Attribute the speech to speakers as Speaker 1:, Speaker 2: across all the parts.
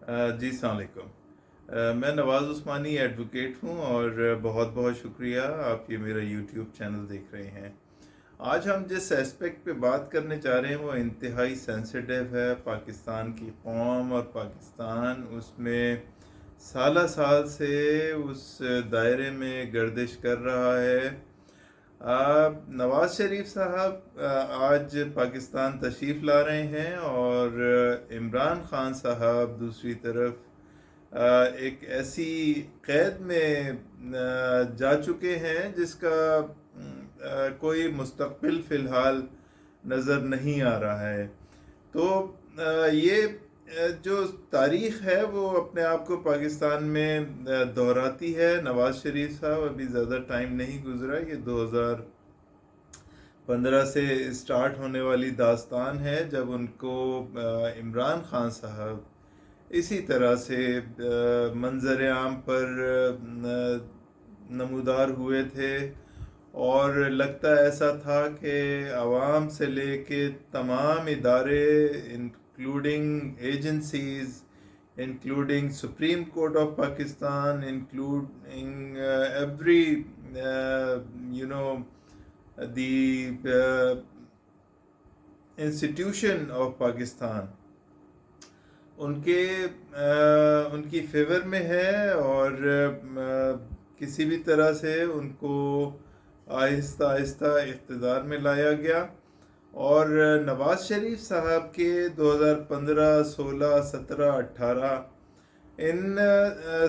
Speaker 1: جی السلام علیکم۔ میں نواز عثمانی ایڈوکیٹ ہوں اور بہت بہت شکریہ آپ یہ میرا یوٹیوب چینل دیکھ رہے ہیں۔ آج ہم جس اسپیکٹ پہ بات کرنے چاہ رہے ہیں وہ انتہائی سینسیٹیو ہے۔ پاکستان کی قوم اور پاکستان اس میں سالہ سال سے اس دائرے میں گردش کر رہا ہے۔ نواز شریف صاحب آج پاکستان تشریف لا رہے ہیں اور عمران خان صاحب دوسری طرف ایک ایسی قید میں جا چکے ہیں جس کا کوئی مستقبل فی الحال نظر نہیں آ رہا ہے۔ تو یہ جو تاریخ ہے وہ اپنے آپ کو پاکستان میں دہراتی ہے۔ نواز شریف صاحب ابھی زیادہ ٹائم نہیں گزرا، یہ 2015 سے اسٹارٹ ہونے والی داستان ہے جب ان کو عمران خان صاحب اسی طرح سے منظر عام پر نمودار ہوئے تھے، اور لگتا ایسا تھا کہ عوام سے لے کے تمام ادارے including agencies, including Supreme Court of Pakistan, including every, the institution of Pakistan ان کی فیور میں ہے، اور کسی بھی طرح سے ان کو آہستہ آہستہ اقتدار میں لایا گیا۔ اور نواز شریف صاحب کے 2015، 16، 17، 18 ان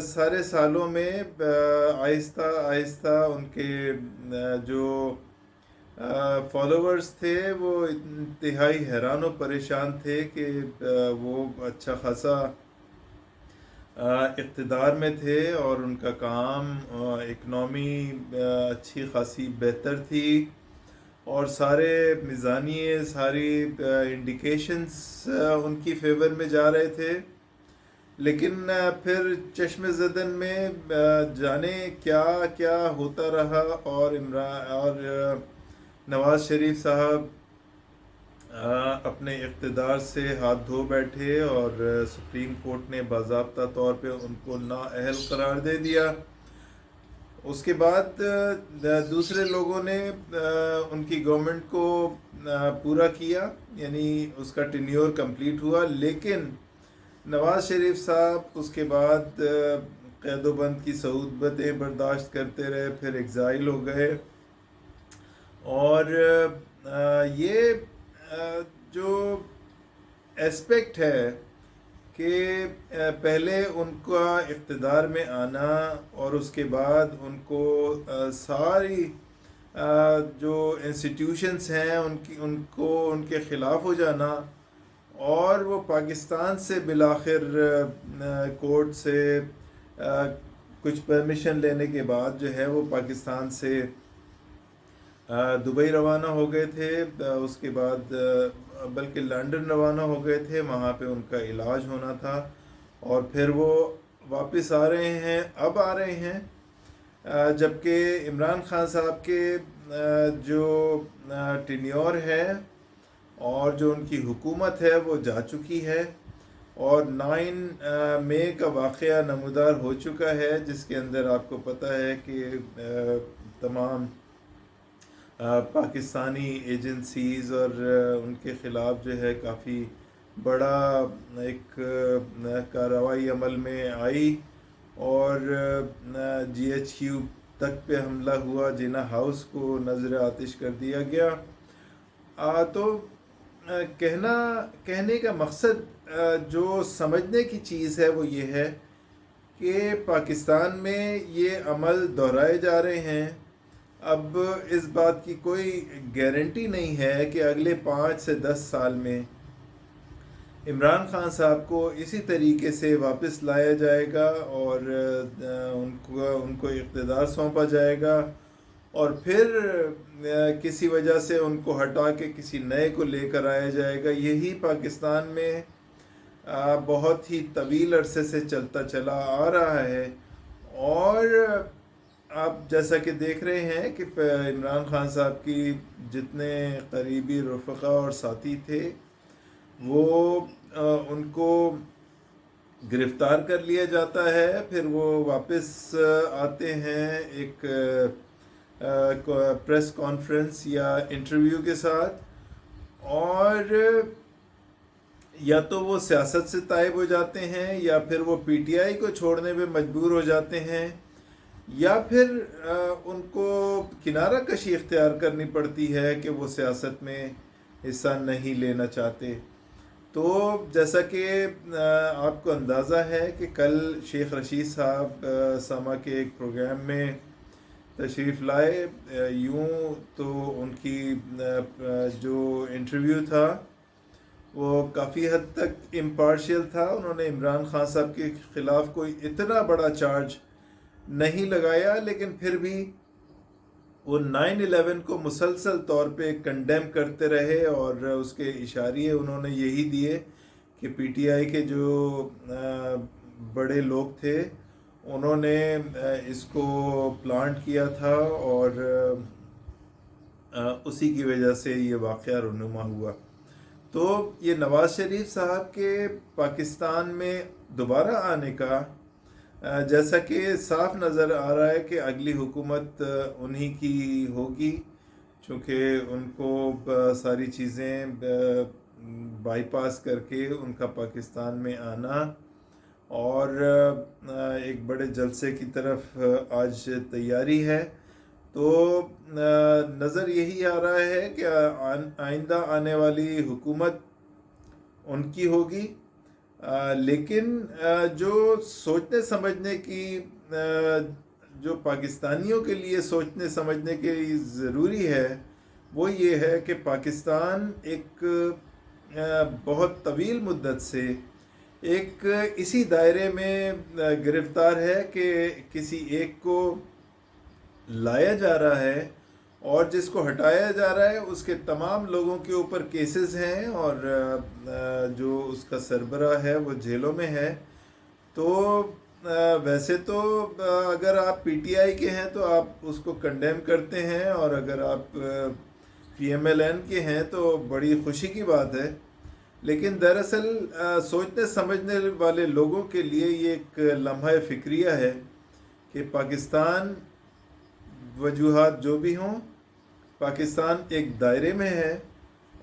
Speaker 1: سارے سالوں میں آہستہ آہستہ ان کے جو فالوورز تھے وہ انتہائی حیران و پریشان تھے کہ وہ اچھا خاصا اقتدار میں تھے اور ان کا کام، اکنامی اچھی خاصی بہتر تھی، اور سارے میزانیے، ساری انڈیکیشنز ان کی فیور میں جا رہے تھے۔ لیکن پھر چشم زدن میں جانے کیا کیا ہوتا رہا، اور نواز شریف صاحب اپنے اقتدار سے ہاتھ دھو بیٹھے، اور سپریم کورٹ نے باضابطہ طور پہ ان کو نااہل قرار دے دیا۔ اس کے بعد دوسرے لوگوں نے ان کی گورنمنٹ کو پورا کیا، یعنی اس کا ٹینیور کمپلیٹ ہوا، لیکن نواز شریف صاحب اس کے بعد قید و بند کی صعوبتیں برداشت کرتے رہے، پھر ایگزائل ہو گئے۔ اور یہ جو اسپیکٹ ہے کہ پہلے ان کا اقتدار میں آنا اور اس کے بعد ان کو ساری جو انسٹیٹیوشنز ہیں ان کے خلاف ہو جانا، اور وہ پاکستان سے بالآخر کورٹ سے کچھ پرمیشن لینے کے بعد جو ہے وہ پاکستان سے دبئی روانہ ہو گئے تھے، اس کے بعد بلکہ لنڈن روانہ ہو گئے تھے، وہاں پہ ان کا علاج ہونا تھا، اور پھر وہ واپس آ رہے ہیں، اب آ رہے ہیں، جبکہ عمران خان صاحب کے جو ٹینیور ہے اور جو ان کی حکومت ہے وہ جا چکی ہے، اور 9 مئی کا واقعہ نمودار ہو چکا ہے، جس کے اندر آپ کو پتہ ہے کہ تمام پاکستانی ایجنسیز اور ان کے خلاف جو ہے کافی بڑا ایک کارروائی عمل میں آئی، اور جی ایچ کیو تک پہ حملہ ہوا، جنا ہاؤس کو نظر آتش کر دیا گیا۔ تو کہنے کا مقصد جو سمجھنے کی چیز ہے وہ یہ ہے کہ پاکستان میں یہ عمل دہرائے جا رہے ہیں۔ اب اس بات کی کوئی گارنٹی نہیں ہے کہ اگلے 5 سے 10 سال میں عمران خان صاحب کو اسی طریقے سے واپس لایا جائے گا، اور ان کو اقتدار سونپا جائے گا، اور پھر کسی وجہ سے ان کو ہٹا کے کسی نئے کو لے کر آیا جائے گا۔ یہی پاکستان میں بہت ہی طویل عرصے سے چلتا چلا آ رہا ہے، اور آپ جیسا کہ دیکھ رہے ہیں کہ عمران خان صاحب کی جتنے قریبی رفقا اور ساتھی تھے وہ ان کو گرفتار کر لیا جاتا ہے، پھر وہ واپس آتے ہیں ایک پریس کانفرنس یا انٹرویو کے ساتھ، اور یا تو وہ سیاست سے طائب ہو جاتے ہیں، یا پھر وہ پی ٹی آئی کو چھوڑنے پہ مجبور ہو جاتے ہیں، یا پھر ان کو کنارہ کشی اختیار کرنی پڑتی ہے کہ وہ سیاست میں حصہ نہیں لینا چاہتے۔ تو جیسا کہ آپ کو اندازہ ہے کہ کل شیخ رشید صاحب سما کے ایک پروگرام میں تشریف لائے، یوں تو ان کی جو انٹرویو تھا وہ کافی حد تک امپارشل تھا، انہوں نے عمران خان صاحب کے خلاف کوئی اتنا بڑا چارج نہیں لگایا، لیکن پھر بھی وہ 9/11 کو مسلسل طور پہ کنڈیم کرتے رہے، اور اس کے اشاریے انہوں نے یہی دیے کہ پی ٹی آئی کے جو بڑے لوگ تھے انہوں نے اس کو پلانٹ کیا تھا، اور اسی کی وجہ سے یہ واقعہ رونما ہوا۔ تو یہ نواز شریف صاحب کے پاکستان میں دوبارہ آنے کا جیسا کہ صاف نظر آ رہا ہے کہ اگلی حکومت انہی کی ہوگی، چونکہ ان کو ساری چیزیں بائی پاس کر کے ان کا پاکستان میں آنا اور ایک بڑے جلسے کی طرف آج تیاری ہے۔ تو نظر یہی آ رہا ہے کہ آئندہ آنے والی حکومت ان کی ہوگی، لیکن جو سوچنے سمجھنے کی جو پاکستانیوں کے لیے سوچنے سمجھنے کی ضروری ہے وہ یہ ہے کہ پاکستان ایک بہت طویل مدت سے ایک اسی دائرے میں گرفتار ہے کہ کسی ایک کو لایا جا رہا ہے اور جس کو ہٹایا جا رہا ہے اس کے تمام لوگوں کے اوپر کیسز ہیں، اور جو اس کا سربراہ ہے وہ جیلوں میں ہے۔ تو ویسے تو اگر آپ پی ٹی آئی کے ہیں تو آپ اس کو کنڈیم کرتے ہیں، اور اگر آپ پی ایم ایل این کے ہیں تو بڑی خوشی کی بات ہے، لیکن دراصل سوچنے سمجھنے والے لوگوں کے لیے یہ ایک لمحہ فکریہ ہے کہ پاکستان وجوہات جو بھی ہوں، پاکستان ایک دائرے میں ہے،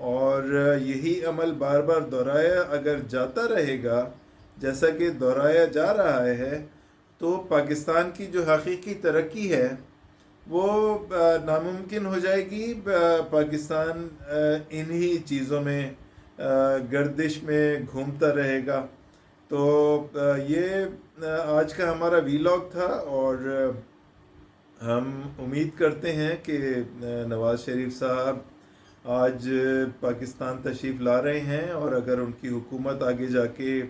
Speaker 1: اور یہی عمل بار بار دہرایا اگر جاتا رہے گا جیسا کہ دہرایا جا رہا ہے تو پاکستان کی جو حقیقی ترقی ہے وہ ناممکن ہو جائے گی۔ پاکستان انہی چیزوں میں گردش میں گھومتا رہے گا۔ تو یہ آج کا ہمارا ویلاگ تھا، اور ہم امید کرتے ہیں کہ نواز شریف صاحب آج پاکستان تشریف لا رہے ہیں، اور اگر ان کی حکومت آگے جا کے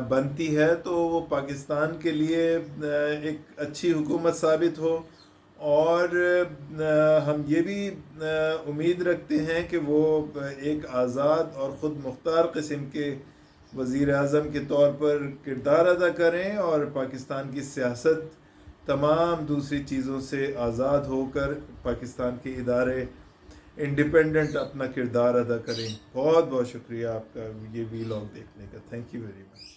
Speaker 1: بنتی ہے تو وہ پاکستان کے لیے ایک اچھی حکومت ثابت ہو، اور ہم یہ بھی امید رکھتے ہیں کہ وہ ایک آزاد اور خود مختار قسم کے وزیر اعظم کے طور پر کردار ادا کریں، اور پاکستان کی سیاست تمام دوسری چیزوں سے آزاد ہو کر پاکستان کے ادارے انڈیپینڈنٹ اپنا کردار ادا کریں۔ بہت بہت شکریہ آپ کا یہ ویلاگ دیکھنے کا، تھینک یو ویری مچ۔